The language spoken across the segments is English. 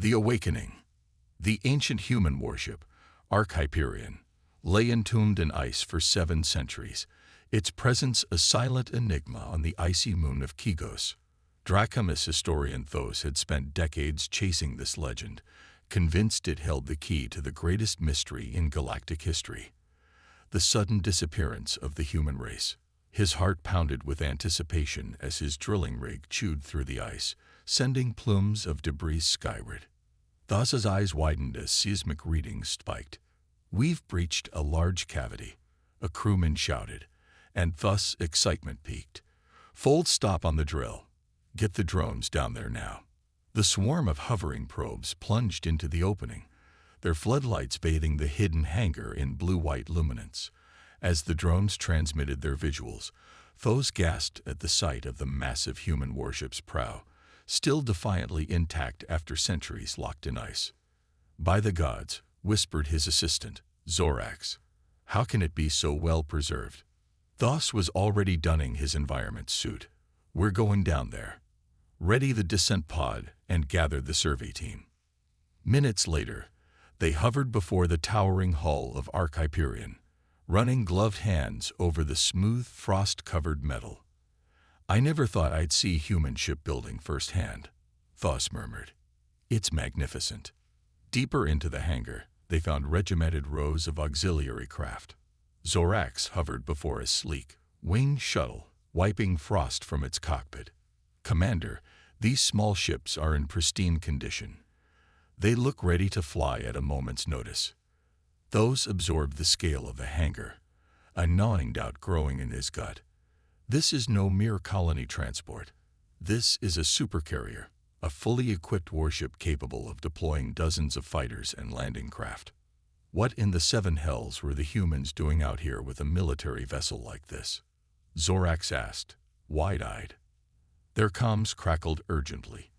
The Awakening. The ancient human worship, Hyperion, lay entombed in ice for 7 centuries, its presence a silent enigma on the icy moon of Kigos. Dracomus historian Thos had spent decades chasing this legend, convinced it held the key to the greatest mystery in galactic history: the sudden disappearance of the human race. His heart pounded with anticipation as his drilling rig chewed through the ice, sending plumes of debris skyward. Thos's eyes widened as seismic readings spiked. "We've breached a large cavity," a crewman shouted, and thus excitement peaked. "Full stop on the drill. Get the drones down there now." The swarm of hovering probes plunged into the opening, their floodlights bathing the hidden hangar in blue-white luminance. As the drones transmitted their visuals, Thos gasped at the sight of the massive human warship's prow, still defiantly intact after centuries locked in ice. "By the gods," whispered his assistant, Zorax, "how can it be so well preserved?" Thos was already donning his environment suit. "We're going down there. Ready the descent pod and gather the survey team." Minutes later, they hovered before the towering hull of Hyperion, running gloved hands over the smooth, frost-covered metal. "I never thought I'd see human shipbuilding firsthand," Thos murmured. "It's magnificent." Deeper into the hangar, they found regimented rows of auxiliary craft. Zorax hovered before a sleek, winged shuttle, wiping frost from its cockpit. "Commander, these small ships are in pristine condition. They look ready to fly at a moment's notice." Those absorbed the scale of the hangar, a gnawing doubt growing in his gut. This is no mere colony transport. This is a supercarrier, a fully equipped warship capable of deploying dozens of fighters and landing craft. What in the 7 hells were the humans doing out here with a military vessel like this? Zorax asked, wide-eyed. Their comms crackled urgently.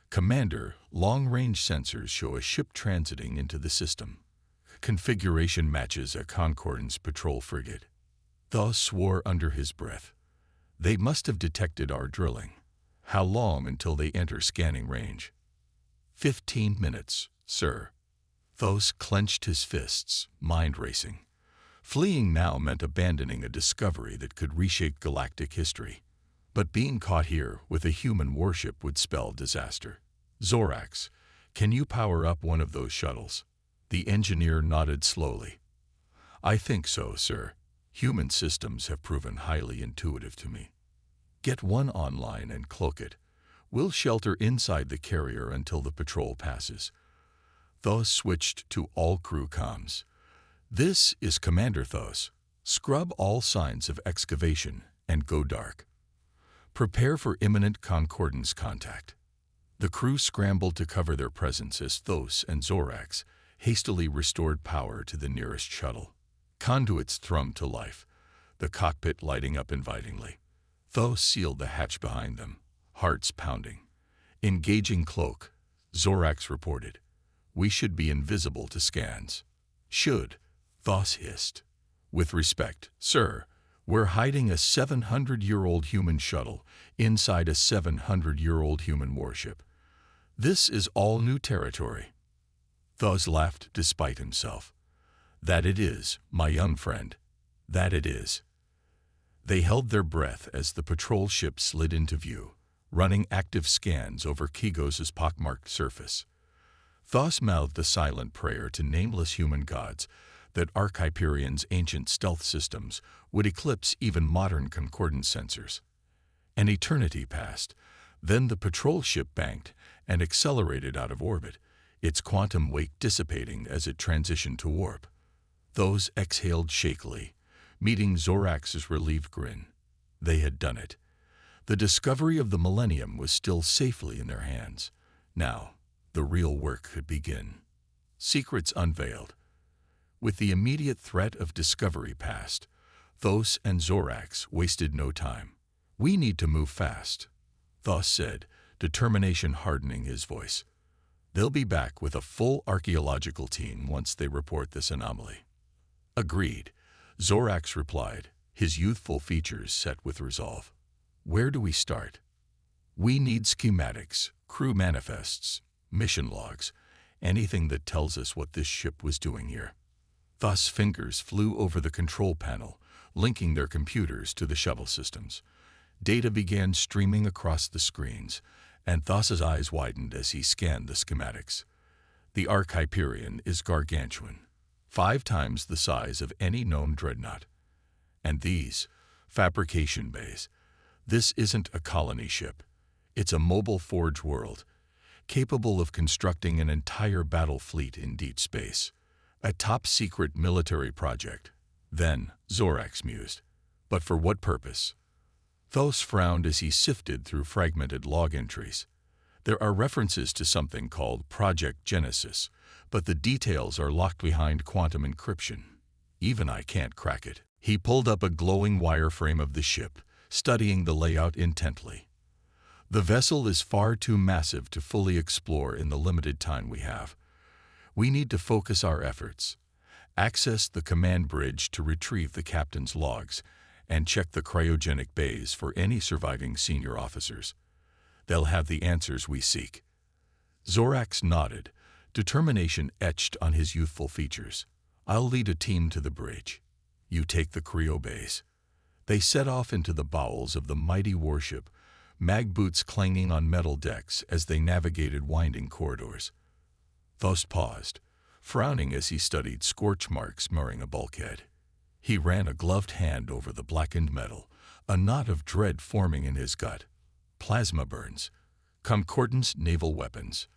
"Commander, long-range sensors show a ship transiting into the system. Configuration matches a Concordance patrol frigate." Thos swore under his breath. "They must have detected our drilling. How long until they enter scanning range?" 15 minutes, sir." Thos clenched his fists, mind racing. Fleeing now meant abandoning a discovery that could reshape galactic history. But being caught here with a human warship would spell disaster. "Zorax, can you power up one of those shuttles?" The engineer nodded slowly. "I think so, sir. Human systems have proven highly intuitive to me." "Get one online and cloak it. We'll shelter inside the carrier until the patrol passes." Thos switched to all crew comms. "This is Commander Thos. Scrub all signs of excavation and go dark. Prepare for imminent Concordance contact." The crew scrambled to cover their presence as Thos and Zorax hastily restored power to the nearest shuttle. Conduits thrummed to life, the cockpit lighting up invitingly. Thos sealed the hatch behind them, hearts pounding. "Engaging cloak," Zorax reported. "We should be invisible to scans." "Should," Thos hissed. "With respect, sir, we're hiding a 700-year-old human shuttle inside a 700-year-old human warship. This is all new territory." Thos laughed despite himself. "That it is, my young friend. That it is." They held their breath as the patrol ship slid into view, running active scans over Kigos' pockmarked surface. Thos mouthed a silent prayer to nameless human gods that Hyperion's ancient stealth systems would eclipse even modern concordance sensors. An eternity passed. Then the patrol ship banked and accelerated out of orbit, its quantum wake dissipating as it transitioned to warp. Those exhaled shakily, meeting Zorax's relieved grin. They had done it. The discovery of the millennium was still safely in their hands. Now, the real work could begin. Secrets unveiled. With the immediate threat of discovery past, Thos and Zorax wasted no time. "We need to move fast," Thos said, determination hardening his voice. "They'll be back with a full archaeological team once they report this anomaly." "Agreed," Zorax replied, his youthful features set with resolve. "Where do we start?" "We need schematics, crew manifests, mission logs, anything that tells us what this ship was doing here. Thus, fingers flew over the control panel, linking their computers to the shuttle systems. Data began streaming across the screens, and Thas's eyes widened as he scanned the schematics. The Arc Hyperion is gargantuan, 5 times the size of any known dreadnought. And these, fabrication bays. This isn't a colony ship. It's a mobile forge world, capable of constructing an entire battle fleet in deep space. A top-secret military project. Then, Zorax mused. But for what purpose? Thos frowned as he sifted through fragmented log entries. There are references to something called Project Genesis, but the details are locked behind quantum encryption. Even I can't crack it. He pulled up a glowing wireframe of the ship, studying the layout intently. The vessel is far too massive to fully explore in the limited time we have. We need to focus our efforts, access the command bridge to retrieve the captain's logs, and check the cryogenic bays for any surviving senior officers. They'll have the answers we seek. Zorax nodded, determination etched on his youthful features. I'll lead a team to the bridge. You take the cryo bays. They set off into the bowels of the mighty warship, mag boots clanging on metal decks as they navigated winding corridors. Thos paused, frowning as he studied scorch marks marring a bulkhead. He ran a gloved hand over the blackened metal, a knot of dread forming in his gut. Plasma burns. Concordance naval weapons.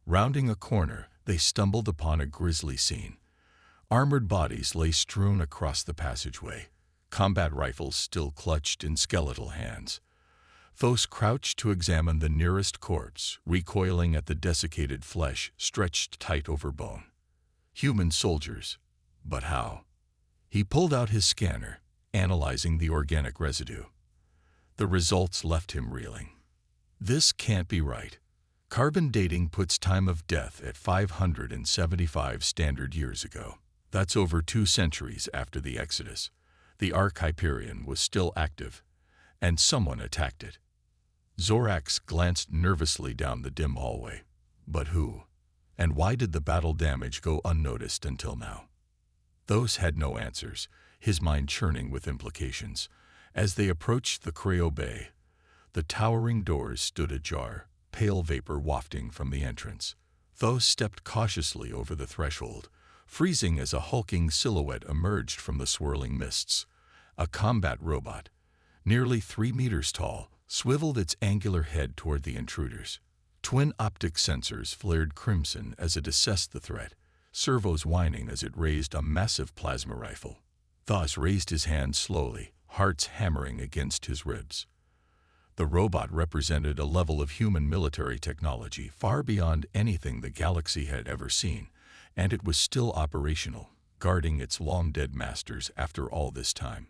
Rounding a corner, they stumbled upon a grisly scene. Armored bodies lay strewn across the passageway, combat rifles still clutched in skeletal hands. Thos crouched to examine the nearest corpse, recoiling at the desiccated flesh stretched tight over bone. Human soldiers. But how? He pulled out his scanner, analyzing the organic residue. The results left him reeling. This can't be right. Carbon dating puts time of death at 575 standard years ago. That's over 2 centuries after the Exodus. The Arc Hyperion was still active, and someone attacked it. Zorax glanced nervously down the dim hallway. But who? And why did the battle damage go unnoticed until now? Thos had no answers, his mind churning with implications. As they approached the cryo bay, the towering doors stood ajar, pale vapor wafting from the entrance. Thos stepped cautiously over the threshold, freezing as a hulking silhouette emerged from the swirling mists. A combat robot, nearly 3 meters tall, swiveled its angular head toward the intruders. Twin optic sensors flared crimson as it assessed the threat, servos whining as it raised a massive plasma rifle. Thos raised his hand slowly, hearts hammering against his ribs. The robot represented a level of human military technology far beyond anything the galaxy had ever seen, and it was still operational, guarding its long-dead masters after all this time.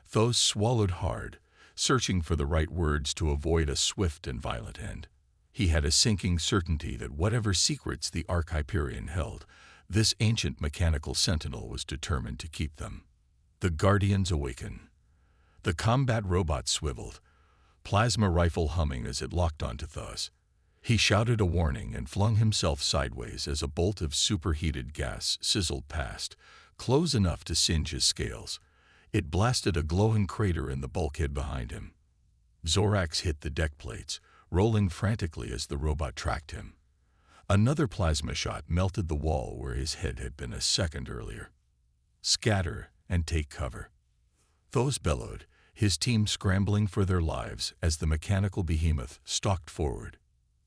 Thos swallowed hard, searching for the right words to avoid a swift and violent end. He had a sinking certainty that whatever secrets the Arc Hyperion held, this ancient mechanical sentinel was determined to keep them. The Guardians awaken. The combat robot swiveled, plasma rifle humming as it locked onto Thos. He shouted a warning and flung himself sideways as a bolt of superheated gas sizzled past, close enough to singe his scales. It blasted a glowing crater in the bulkhead behind him. Zorax hit the deck plates, rolling frantically as the robot tracked him. Another plasma shot melted the wall where his head had been a second earlier. Scatter and take cover. Thos bellowed, his team scrambling for their lives as the mechanical behemoth stalked forward.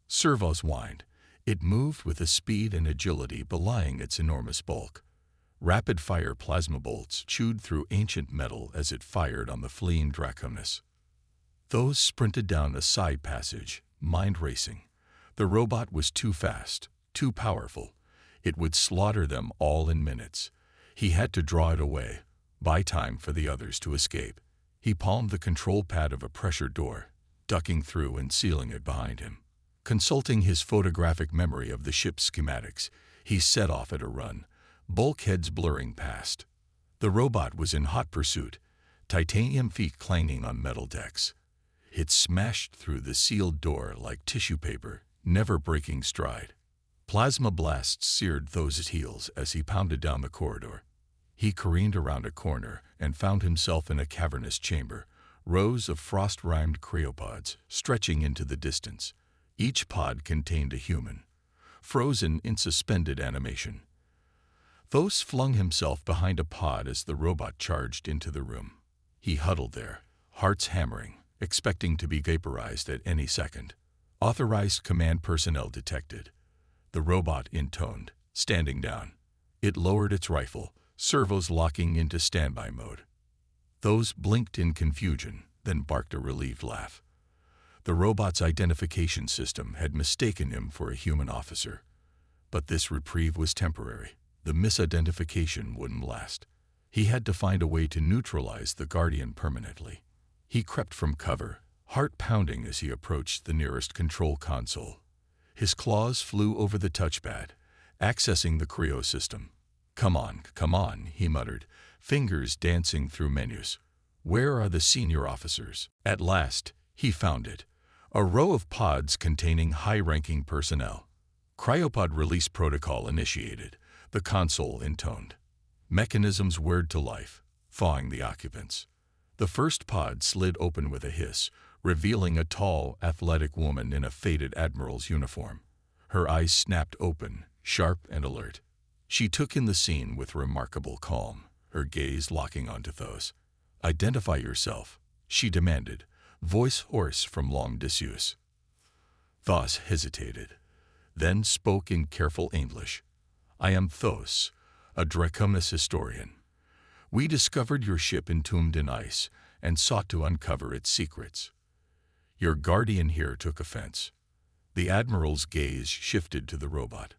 Servos whined. It moved with a speed and agility belying its enormous bulk. Rapid-fire plasma bolts chewed through ancient metal as it fired on the fleeing Draconis. Thos sprinted down a side passage, mind racing. The robot was too fast, too powerful. It would slaughter them all in minutes. He had to draw it away, buy time for the others to escape. He palmed the control pad of a pressure door, ducking through and sealing it behind him. Consulting his photographic memory of the ship's schematics, he set off at a run, bulkheads blurring past. The robot was in hot pursuit, titanium feet clanging on metal decks. It smashed through the sealed door like tissue paper, never breaking stride. Plasma blasts seared Thos's heels as he pounded down the corridor. He careened around a corner and found himself in a cavernous chamber, rows of frost-rimed cryopods stretching into the distance. Each pod contained a human, frozen in suspended animation. Thos flung himself behind a pod as the robot charged into the room. He huddled there, hearts hammering, expecting to be vaporized at any second. Authorized command personnel detected. The robot intoned, standing down. It lowered its rifle, servos locking into standby mode. Thos blinked in confusion, then barked a relieved laugh. The robot's identification system had mistaken him for a human officer. But this reprieve was temporary. The misidentification wouldn't last. He had to find a way to neutralize the Guardian permanently. He crept from cover, heart pounding as he approached the nearest control console. His claws flew over the touchpad, accessing the cryo system. Come on, he muttered, fingers dancing through menus. Where are the senior officers? At last, he found it. A row of pods containing high-ranking personnel. Cryopod release protocol initiated, the console intoned. Mechanisms whirred to life, thawing the occupants. The first pod slid open with a hiss, revealing a tall, athletic woman in a faded admiral's uniform. Her eyes snapped open, sharp and alert. She took in the scene with remarkable calm, her gaze locking onto Thos. Identify yourself, she demanded, voice hoarse from long disuse. Thos hesitated, then spoke in careful English. I am Thos, a Draconis historian. We discovered your ship entombed in ice and sought to uncover its secrets. Your guardian here took offense. The Admiral's gaze shifted to the robot,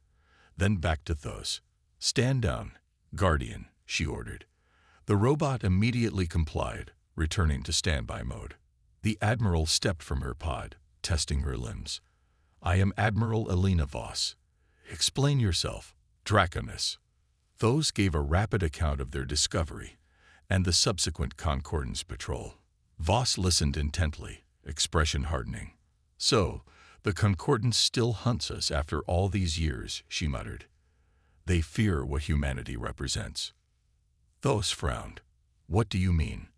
then back to Thos. Stand down, Guardian, she ordered. The robot immediately complied, returning to standby mode. The Admiral stepped from her pod, testing her limbs. I am Admiral Elena Voss. Explain yourself, Draconis. Thos gave a rapid account of their discovery and the subsequent Concordance patrol. Voss listened intently, expression hardening. So, the Concordance still hunts us after all these years, she muttered. They fear what humanity represents. Thos frowned. What do you mean?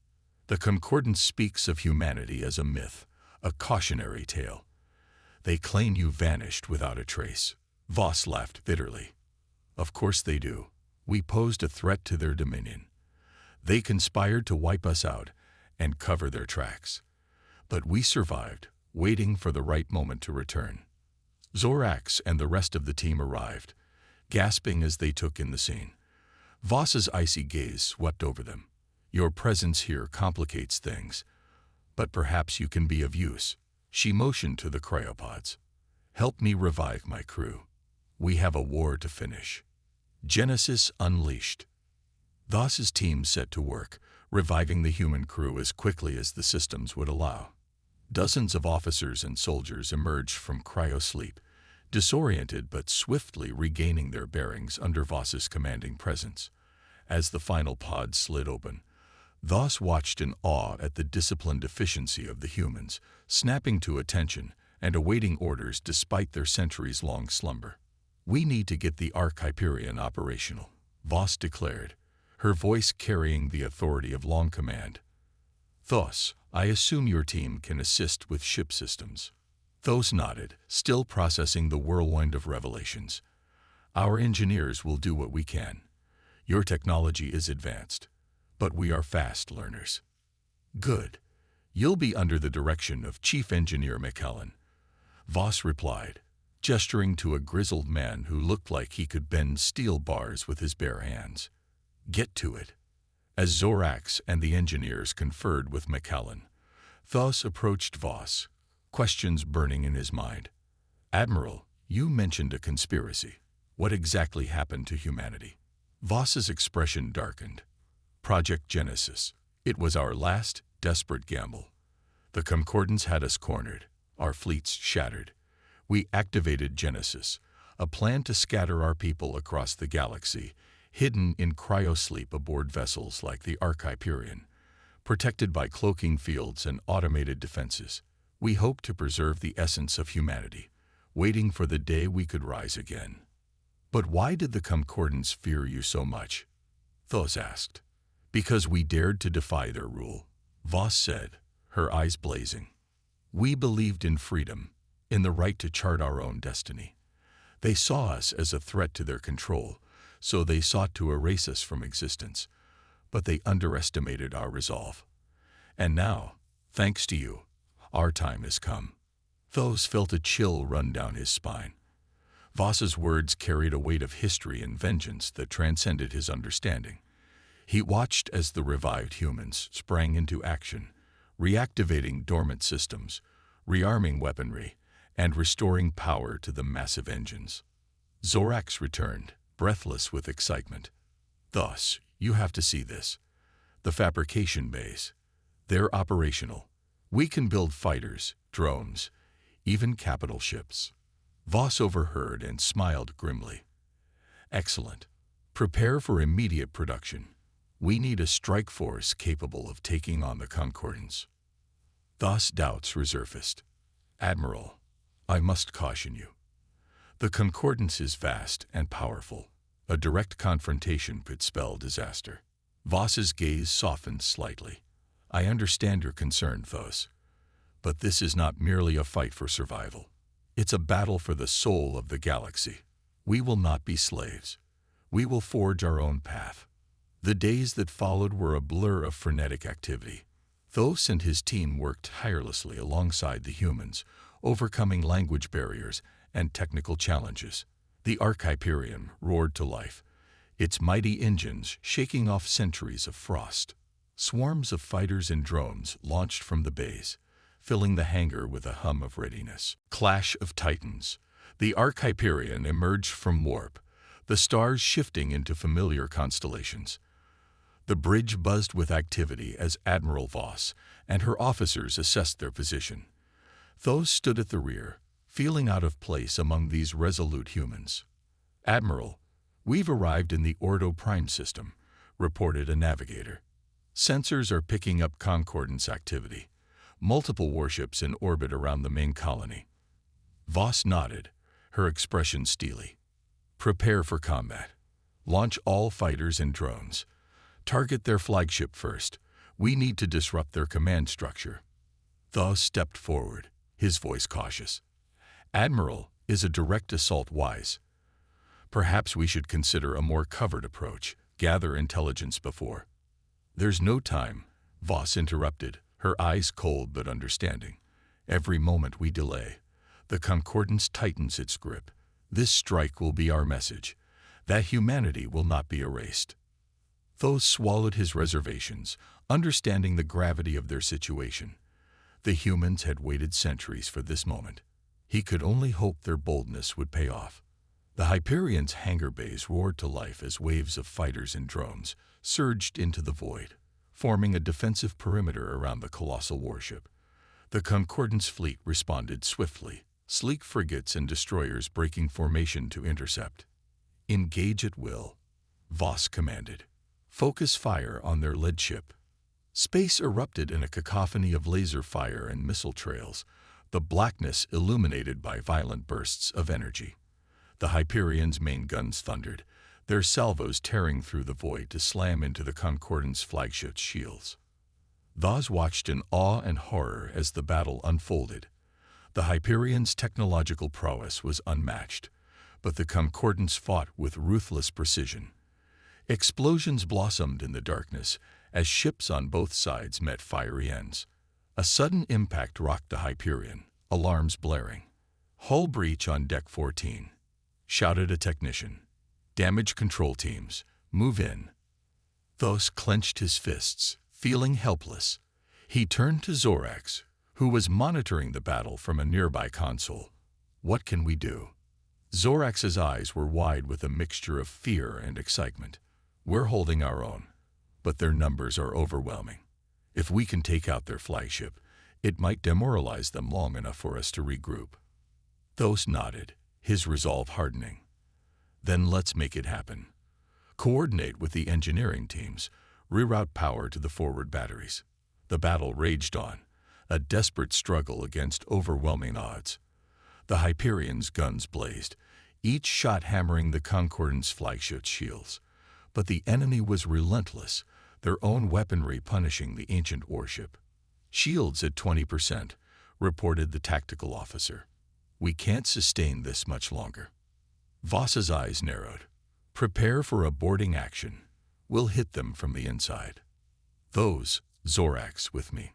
The Concordance speaks of humanity as a myth, a cautionary tale. They claim you vanished without a trace. Voss laughed bitterly. Of course they do. We posed a threat to their dominion. They conspired to wipe us out and cover their tracks. But we survived, waiting for the right moment to return. Zorax and the rest of the team arrived, gasping as they took in the scene. Voss's icy gaze swept over them. Your presence here complicates things, but perhaps you can be of use. She motioned to the cryopods. Help me revive my crew. We have a war to finish. Genesis unleashed. Voss's team set to work, reviving the human crew as quickly as the systems would allow. Dozens of officers and soldiers emerged from cryosleep, disoriented but swiftly regaining their bearings under Voss's commanding presence. As the final pod slid open, Voss watched in awe at the disciplined efficiency of the humans, snapping to attention and awaiting orders despite their centuries-long slumber. We need to get the Hyperion operational, Voss declared, her voice carrying the authority of long command. Thos, I assume your team can assist with ship systems. Thos nodded, still processing the whirlwind of revelations. Our engineers will do what we can. Your technology is advanced, but we are fast learners. Good. You'll be under the direction of Chief Engineer McKellen. Voss replied, gesturing to a grizzled man who looked like he could bend steel bars with his bare hands. Get to it. As Zorax and the engineers conferred with McKellen, Thos approached Voss, questions burning in his mind. Admiral, you mentioned a conspiracy. What exactly happened to humanity? Voss's expression darkened. Project Genesis. It was our last, desperate gamble. The Concordance had us cornered, our fleets shattered. We activated Genesis, a plan to scatter our people across the galaxy, hidden in cryosleep aboard vessels like the Hyperion, protected by cloaking fields and automated defenses. We hoped to preserve the essence of humanity, waiting for the day we could rise again. But why did the Concordants fear you so much? Thos asked. Because we dared to defy their rule, Voss said, her eyes blazing. We believed in freedom, in the right to chart our own destiny. They saw us as a threat to their control, so they sought to erase us from existence, but they underestimated our resolve. And now, thanks to you, our time has come. Thos felt a chill run down his spine. Voss's words carried a weight of history and vengeance that transcended his understanding. He watched as the revived humans sprang into action, reactivating dormant systems, rearming weaponry, and restoring power to the massive engines. Zorax returned, breathless with excitement. Thus, you have to see this. The fabrication bays. They're operational. We can build fighters, drones, even capital ships. Voss overheard and smiled grimly. Excellent. Prepare for immediate production. We need a strike force capable of taking on the Concordants. Thus doubts resurfaced. Admiral, I must caution you. The Concordance is vast and powerful. A direct confrontation could spell disaster. Voss's gaze softened slightly. I understand your concern, Thos. But this is not merely a fight for survival. It's a battle for the soul of the galaxy. We will not be slaves. We will forge our own path. The days that followed were a blur of frenetic activity. Thos and his team worked tirelessly alongside the humans, overcoming language barriers and technical challenges. The Hyperion roared to life, its mighty engines shaking off centuries of frost. Swarms of fighters and drones launched from the bays, filling the hangar with a hum of readiness. Clash of Titans. The Hyperion emerged from warp, the stars shifting into familiar constellations. The bridge buzzed with activity as Admiral Voss and her officers assessed their position. Thos stood at the rear, feeling out of place among these resolute humans. Admiral, we've arrived in the Ordo Prime system, reported a navigator. Sensors are picking up Concordance activity. Multiple warships in orbit around the main colony. Voss nodded, her expression steely. Prepare for combat. Launch all fighters and drones. Target their flagship first. We need to disrupt their command structure. Thos stepped forward, his voice cautious. Admiral, is a direct assault wise? Perhaps we should consider a more covered approach, gather intelligence before. There's no time, Voss interrupted, her eyes cold but understanding. Every moment we delay, the Concordance tightens its grip. This strike will be our message, that humanity will not be erased. Thos swallowed his reservations, understanding the gravity of their situation. The humans had waited centuries for this moment. He could only hope their boldness would pay off. The Hyperion's hangar bays roared to life as waves of fighters and drones surged into the void, forming a defensive perimeter around the colossal warship. The Concordance fleet responded swiftly, sleek frigates and destroyers breaking formation to intercept. Engage at will, Voss commanded. Focus fire on their lead ship. Space erupted in a cacophony of laser fire and missile trails, the blackness illuminated by violent bursts of energy. The Hyperion's main guns thundered, their salvos tearing through the void to slam into the Concordance flagship's shields. Thos watched in awe and horror as the battle unfolded. The Hyperion's technological prowess was unmatched, but the Concordance fought with ruthless precision. Explosions blossomed in the darkness as ships on both sides met fiery ends. A sudden impact rocked the Hyperion, alarms blaring. Hull breach on Deck 14, shouted a technician. Damage control teams, move in. Thos clenched his fists, feeling helpless. He turned to Zorax, who was monitoring the battle from a nearby console. What can we do? Zorax's eyes were wide with a mixture of fear and excitement. We're holding our own, but their numbers are overwhelming. If we can take out their flagship, it might demoralize them long enough for us to regroup. Thos nodded, his resolve hardening. Then let's make it happen. Coordinate with the engineering teams, reroute power to the forward batteries. The battle raged on, a desperate struggle against overwhelming odds. The Hyperion's guns blazed, each shot hammering the Concordant's flagship's shields. But the enemy was relentless, their own weaponry punishing the ancient warship. "Shields at 20%, reported the tactical officer. "We can't sustain this much longer." Voss's eyes narrowed. "Prepare for a boarding action. We'll hit them from the inside." "Those Zorax with me."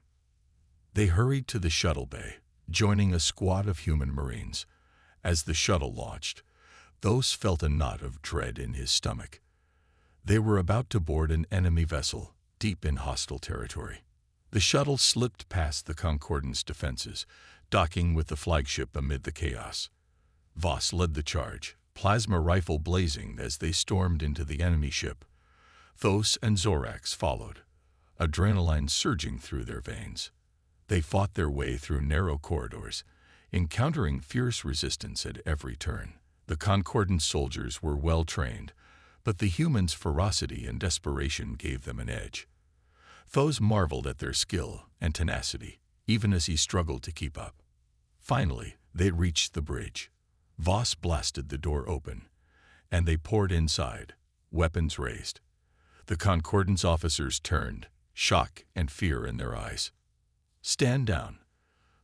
They hurried to the shuttle bay, joining a squad of human marines. As the shuttle launched, Thos felt a knot of dread in his stomach. They were about to board an enemy vessel, deep in hostile territory. The shuttle slipped past the Concordant's defenses, docking with the flagship amid the chaos. Voss led the charge, plasma rifle blazing as they stormed into the enemy ship. Thos and Zorax followed, adrenaline surging through their veins. They fought their way through narrow corridors, encountering fierce resistance at every turn. The Concordant soldiers were well trained, but the humans' ferocity and desperation gave them an edge. Thos marveled at their skill and tenacity, even as he struggled to keep up. Finally, they reached the bridge. Voss blasted the door open, and they poured inside, weapons raised. The Concordance officers turned, shock and fear in their eyes. "Stand down,"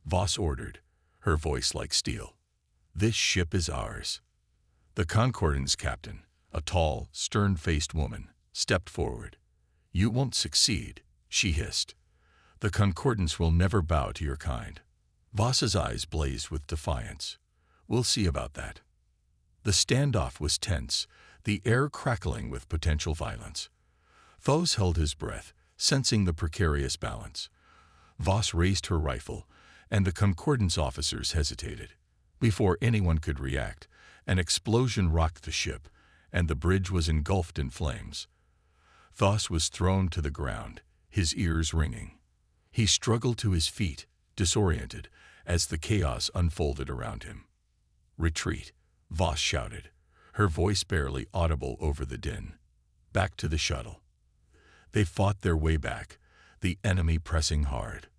Voss ordered, her voice like steel. "This ship is ours." The Concordance captain, a tall, stern-faced woman, stepped forward. "You won't succeed," she hissed. "The Concordance will never bow to your kind." Voss's eyes blazed with defiance. "We'll see about that." The standoff was tense, the air crackling with potential violence. Thos held his breath, sensing the precarious balance. Voss raised her rifle, and the Concordance officers hesitated. Before anyone could react, an explosion rocked the ship, and the bridge was engulfed in flames. Thos was thrown to the ground, his ears ringing. He struggled to his feet, disoriented, as the chaos unfolded around him. "Retreat," Voss shouted, her voice barely audible over the din. Back to the shuttle. They fought their way back, the enemy pressing hard.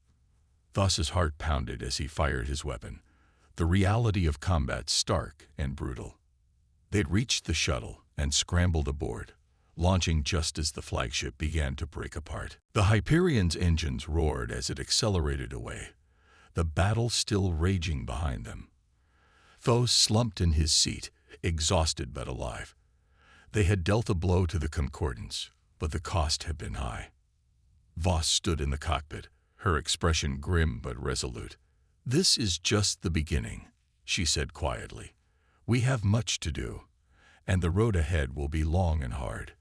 Thos's heart pounded as he fired his weapon, the reality of combat stark and brutal. They'd reached the shuttle and scrambled aboard, launching just as the flagship began to break apart. The Hyperion's engines roared as it accelerated away, the battle still raging behind them. Thos slumped in his seat, exhausted but alive. They had dealt a blow to the Concordance, but the cost had been high. Voss stood in the cockpit, her expression grim but resolute. "This is just the beginning," she said quietly. "We have much to do, and the road ahead will be long and hard.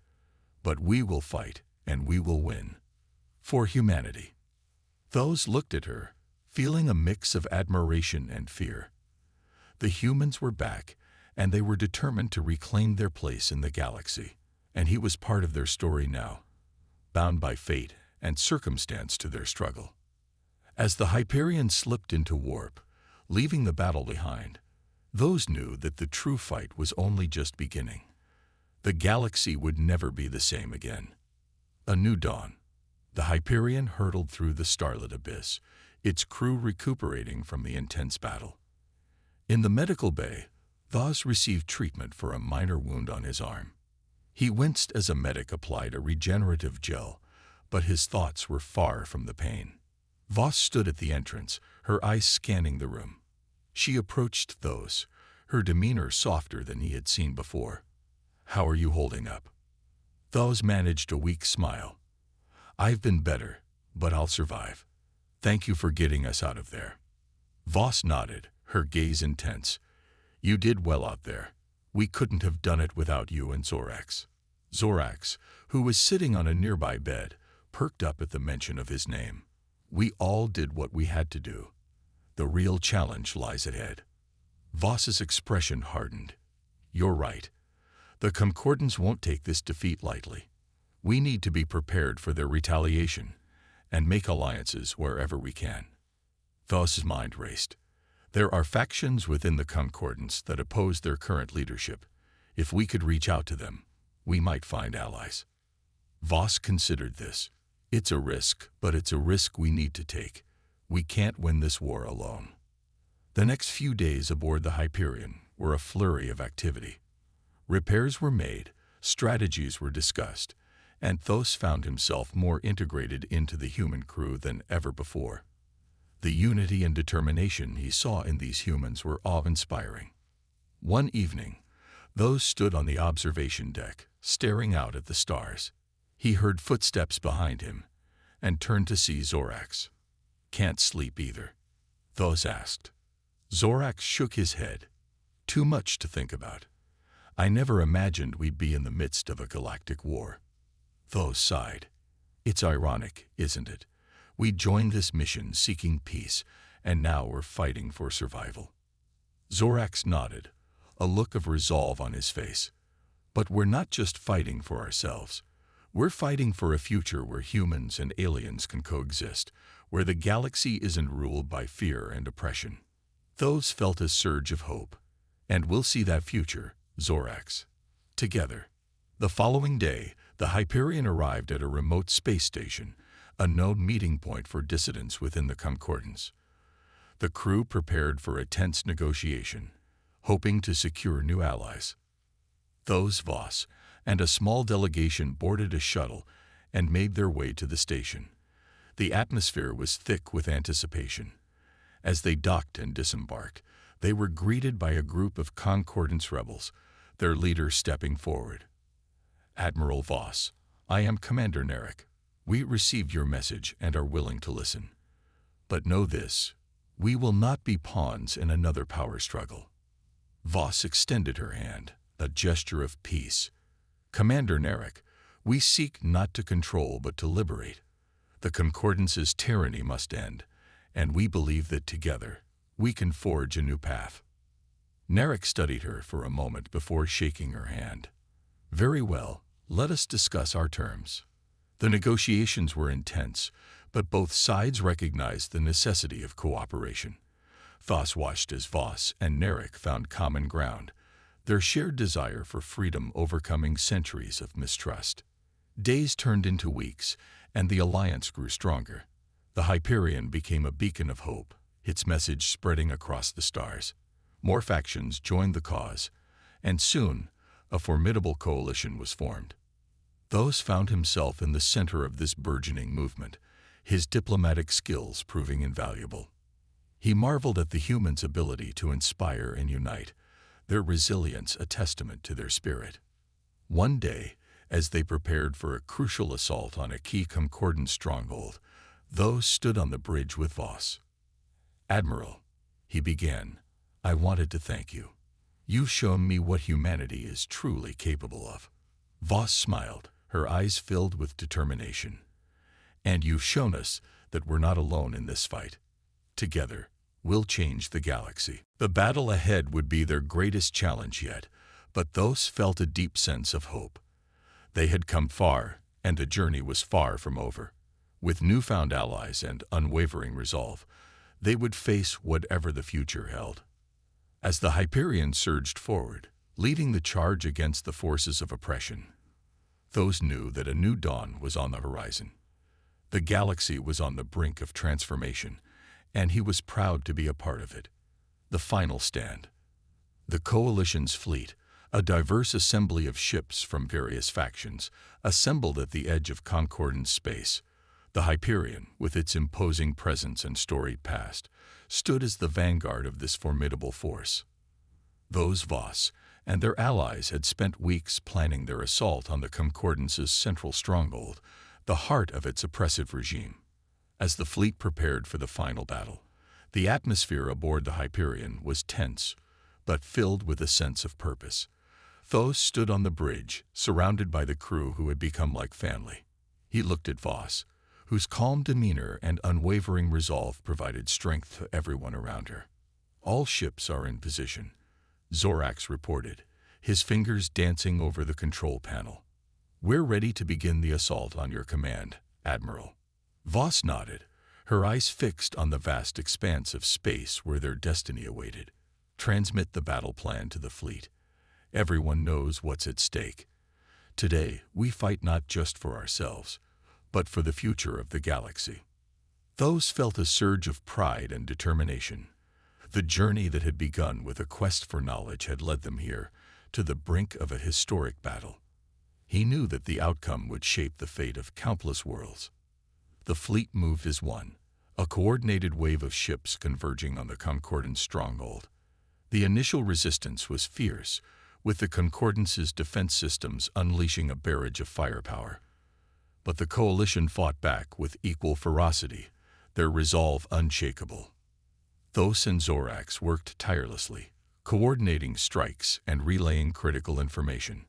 But we will fight, and we will win. For humanity." Thos looked at her, feeling a mix of admiration and fear. The humans were back, and they were determined to reclaim their place in the galaxy, and he was part of their story now, bound by fate and circumstance to their struggle. As the Hyperion slipped into warp, leaving the battle behind, those knew that the true fight was only just beginning. The galaxy would never be the same again. A new dawn. The Hyperion hurtled through the starlit abyss, its crew recuperating from the intense battle. In the medical bay, Thos received treatment for a minor wound on his arm. He winced as a medic applied a regenerative gel, but his thoughts were far from the pain. Voss stood at the entrance, her eyes scanning the room. She approached Thos, her demeanor softer than he had seen before. "How are you holding up?" Thos managed a weak smile. "I've been better, but I'll survive. Thank you for getting us out of there." Voss nodded, her gaze intense. "You did well out there. We couldn't have done it without you and Zorax." Zorax, who was sitting on a nearby bed, perked up at the mention of his name. "We all did what we had to do. The real challenge lies ahead." Voss's expression hardened. "You're right. The Concordance won't take this defeat lightly. We need to be prepared for their retaliation and make alliances wherever we can." Thos's mind raced. There are factions within the Concordance that oppose their current leadership. If we could reach out to them, we might find allies. Voss considered this. It's a risk, but it's a risk we need to take. We can't win this war alone. The next few days aboard the Hyperion were a flurry of activity. Repairs were made, strategies were discussed, and Thos found himself more integrated into the human crew than ever before. The unity and determination he saw in these humans were awe-inspiring. One evening, Thos stood on the observation deck, staring out at the stars. He heard footsteps behind him and turned to see Zorax. "Can't sleep either?" Thos asked. Zorax shook his head. "Too much to think about. I never imagined we'd be in the midst of a galactic war." Thos sighed. "It's ironic, isn't it? We joined this mission seeking peace, and now we're fighting for survival." Zorax nodded, a look of resolve on his face. "But we're not just fighting for ourselves. We're fighting for a future where humans and aliens can coexist, where the galaxy isn't ruled by fear and oppression." Thos felt a surge of hope. "And we'll see that future, Zorax. Together." The following day, the Hyperion arrived at a remote space station, a known meeting point for dissidents within the Concordance. The crew prepared for a tense negotiation, hoping to secure new allies. Thos, Voss, and a small delegation boarded a shuttle and made their way to the station. The atmosphere was thick with anticipation. As they docked and disembarked, they were greeted by a group of Concordance rebels, their leader stepping forward. "Admiral Voss, I am Commander Narek. We received your message and are willing to listen. But know this, we will not be pawns in another power struggle." Voss extended her hand, a gesture of peace. "Commander Narek, we seek not to control but to liberate. The Concordance's tyranny must end, and we believe that together we can forge a new path." Narek studied her for a moment before shaking her hand. "Very well, let us discuss our terms." The negotiations were intense, but both sides recognized the necessity of cooperation. Thos watched as Voss and Narek found common ground, their shared desire for freedom overcoming centuries of mistrust. Days turned into weeks, and the alliance grew stronger. The Hyperion became a beacon of hope, its message spreading across the stars. More factions joined the cause, and soon a formidable coalition was formed. Thos found himself in the center of this burgeoning movement, his diplomatic skills proving invaluable. He marveled at the humans' ability to inspire and unite, their resilience a testament to their spirit. One day, as they prepared for a crucial assault on a key Concordance stronghold, Thos stood on the bridge with Voss. "Admiral," he began, "I wanted to thank you. You've shown me what humanity is truly capable of." Voss smiled, her eyes filled with determination. "And you've shown us that we're not alone in this fight. Together, we'll change the galaxy." The battle ahead would be their greatest challenge yet, but Thos felt a deep sense of hope. They had come far, and the journey was far from over. With newfound allies and unwavering resolve, they would face whatever the future held. As the Hyperion surged forward, leading the charge against the forces of oppression, Thos knew that a new dawn was on the horizon. The galaxy was on the brink of transformation, and he was proud to be a part of it. The final stand. The Coalition's fleet, a diverse assembly of ships from various factions, assembled at the edge of Concordance space. The Hyperion, with its imposing presence and storied past, stood as the vanguard of this formidable force. Those Voss and their allies had spent weeks planning their assault on the Concordance's central stronghold, the heart of its oppressive regime. As the fleet prepared for the final battle, the atmosphere aboard the Hyperion was tense, but filled with a sense of purpose. Thos stood on the bridge, surrounded by the crew who had become like family. He looked at Voss, whose calm demeanor and unwavering resolve provided strength to everyone around her. "All ships are in position," Zorax reported, his fingers dancing over the control panel. "We're ready to begin the assault on your command, Admiral." Voss nodded, her eyes fixed on the vast expanse of space where their destiny awaited. "Transmit the battle plan to the fleet. Everyone knows what's at stake. Today, we fight not just for ourselves, but for the future of the galaxy." Thos felt a surge of pride and determination. The journey that had begun with a quest for knowledge had led them here, to the brink of a historic battle. He knew that the outcome would shape the fate of countless worlds. The fleet moved as one, a coordinated wave of ships converging on the Concordance stronghold. The initial resistance was fierce, with the Concordance's defense systems unleashing a barrage of firepower. But the coalition fought back with equal ferocity, their resolve unshakable. Thos and Zorax worked tirelessly, coordinating strikes and relaying critical information.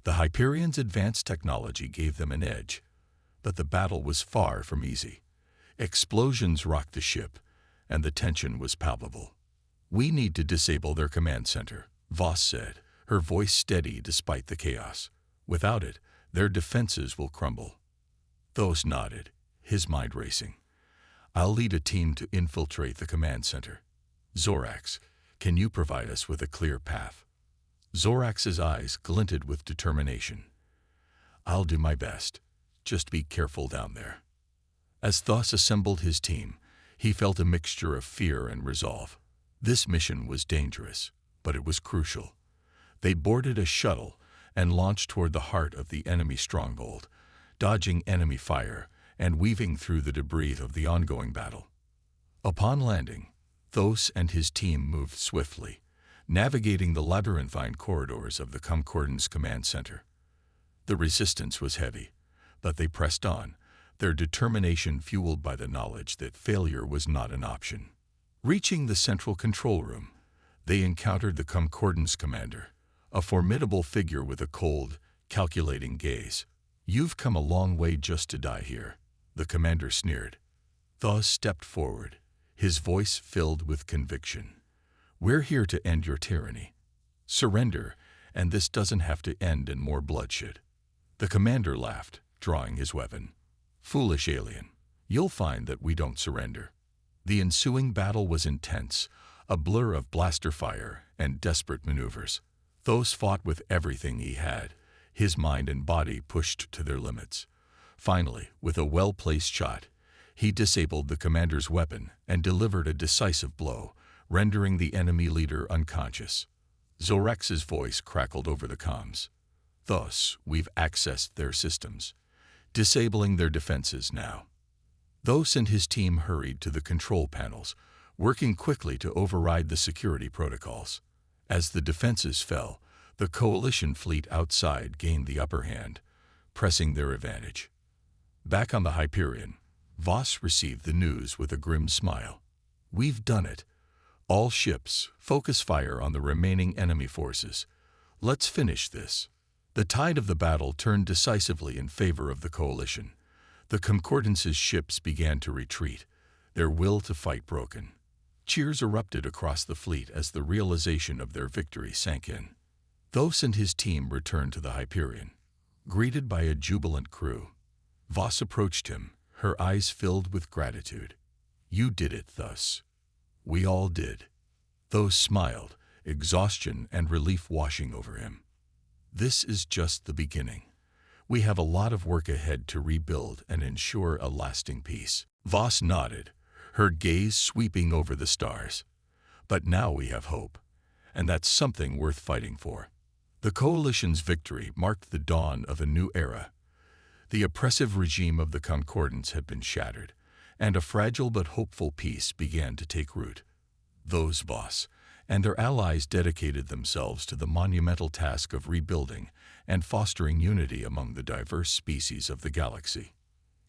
The Hyperion's advanced technology gave them an edge, but the battle was far from easy. Explosions rocked the ship, and the tension was palpable. "We need to disable their command center," Voss said, her voice steady despite the chaos. "Without it, their defenses will crumble." Thos nodded, his mind racing. "I'll lead a team to infiltrate the command center. Zorax, can you provide us with a clear path?" Zorax's eyes glinted with determination. "I'll do my best. Just be careful down there." As Thos assembled his team, he felt a mixture of fear and resolve. This mission was dangerous, but it was crucial. They boarded a shuttle and launched toward the heart of the enemy stronghold, dodging enemy fire and weaving through the debris of the ongoing battle. Upon landing, Thos and his team moved swiftly, navigating the labyrinthine corridors of the Concordance command center. The resistance was heavy, but they pressed on, their determination fueled by the knowledge that failure was not an option. Reaching the central control room, they encountered the Concordance commander, a formidable figure with a cold, calculating gaze. "You've come a long way just to die here," the commander sneered. Thos stepped forward, his voice filled with conviction. "We're here to end your tyranny. Surrender, and this doesn't have to end in more bloodshed." The commander laughed, drawing his weapon. "Foolish alien, you'll find that we don't surrender." The ensuing battle was intense, a blur of blaster fire and desperate maneuvers. Thos fought with everything he had, his mind and body pushed to their limits. Finally, with a well-placed shot, he disabled the commander's weapon and delivered a decisive blow, rendering the enemy leader unconscious. Zorax's voice crackled over the comms. "Thus, we've accessed their systems, disabling their defenses now." Thos and his team hurried to the control panels, working quickly to override the security protocols. As the defenses fell, the coalition fleet outside gained the upper hand, pressing their advantage. Back on the Hyperion, Voss received the news with a grim smile. "We've done it. All ships, focus fire on the remaining enemy forces. Let's finish this." The tide of the battle turned decisively in favor of the coalition. The Concordance's ships began to retreat, their will to fight broken. Cheers erupted across the fleet as the realization of their victory sank in. Thos and his team returned to the Hyperion, greeted by a jubilant crew. Voss approached him, her eyes filled with gratitude. "You did it, Thos. We all did." Thos smiled, exhaustion and relief washing over him. "This is just the beginning. We have a lot of work ahead to rebuild and ensure a lasting peace." Voss nodded, her gaze sweeping over the stars. "But now we have hope, and that's something worth fighting for." The coalition's victory marked the dawn of a new era. The oppressive regime of the Concordance had been shattered, and a fragile but hopeful peace began to take root. Those Voss and their allies dedicated themselves to the monumental task of rebuilding and fostering unity among the diverse species of the galaxy.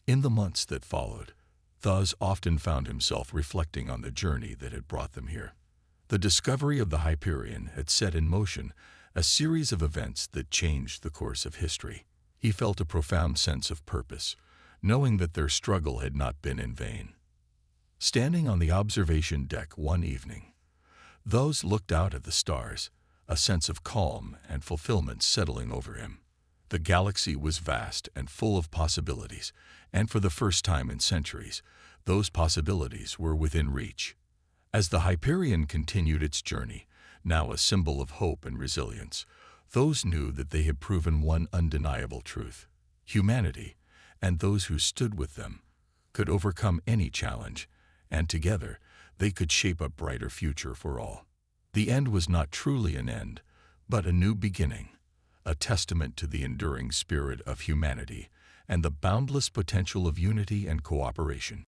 In the months that followed, Thos often found himself reflecting on the journey that had brought them here. The discovery of the Hyperion had set in motion a series of events that changed the course of history. He felt a profound sense of purpose, knowing that their struggle had not been in vain. Standing on the observation deck one evening, Thos looked out at the stars, a sense of calm and fulfillment settling over him. The galaxy was vast and full of possibilities, and for the first time in centuries, those possibilities were within reach. As the Hyperion continued its journey, now a symbol of hope and resilience, Thos knew that they had proven one undeniable truth. Humanity, and those who stood with them, could overcome any challenge, and together they could shape a brighter future for all. The end was not truly an end, but a new beginning, a testament to the enduring spirit of humanity and the boundless potential of unity and cooperation.